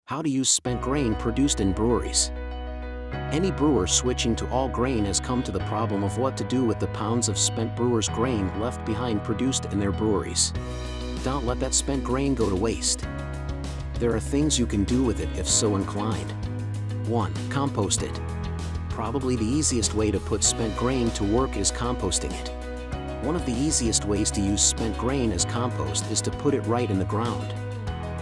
How to use spent grain produced in breweries. Any brewer switching to all grain has come to the problem of what to do with the pounds of spent brewer's grain left behind produced in their breweries. Don't let that spent grain go to waste. There are things you can do with it if so inclined. 1. Compost it. Probably the easiest way to put spent grain to work is composting it. One of the easiest ways to use spent grain as compost is to put it right in the ground.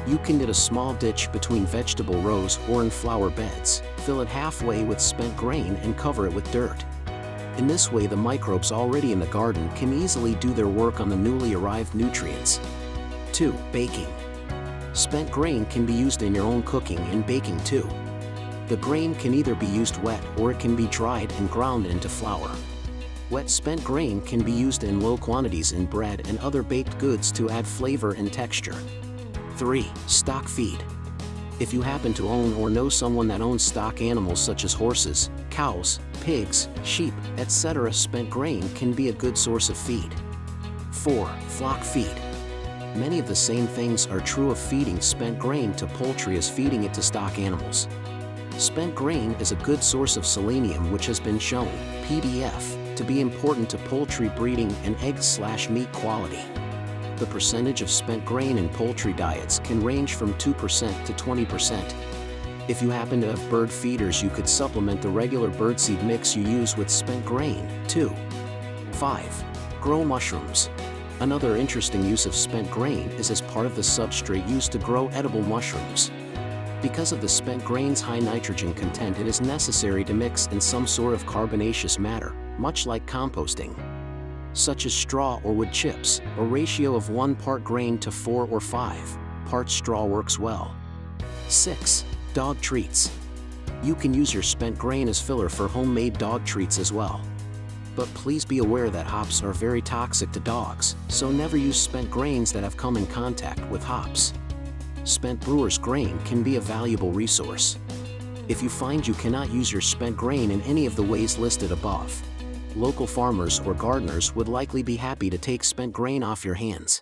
You can dig a small ditch between vegetable rows or in flower beds, fill it halfway with spent grain and cover it with dirt. In this way the microbes already in the garden can easily do their work on the newly arrived nutrients. 2. Baking. Spent grain can be used in your own cooking and baking too. The grain can either be used wet or it can be dried and ground into flour. Wet spent grain can be used in low quantities in bread and other baked goods to add flavor and texture. 3. Stock feed. If you happen to own or know someone that owns stock animals such as horses, cows, pigs, sheep, etc., spent grain can be a good source of feed. 4. Flock feed. Many of the same things are true of feeding spent grain to poultry as feeding it to stock animals. Spent grain is a good source of selenium, which has been shown, PDF, to be important to poultry breeding and egg/meat quality. The percentage of spent grain in poultry diets can range from 2% to 20%. If you happen to have bird feeders, you could supplement the regular birdseed mix you use with spent grain, too. 5. Grow mushrooms. Another interesting use of spent grain is as part of the substrate used to grow edible mushrooms. Because of the spent grain's high nitrogen content, it is necessary to mix in some sort of carbonaceous matter, much like composting, such as straw or wood chips. A ratio of 1 part grain to 4 or 5 parts straw works well. 6. Dog treats. You can use your spent grain as filler for homemade dog treats as well. But please be aware that hops are very toxic to dogs, so never use spent grains that have come in contact with hops. Spent brewer's grain can be a valuable resource. If you find you cannot use your spent grain in any of the ways listed above, local farmers or gardeners would likely be happy to take spent grain off your hands.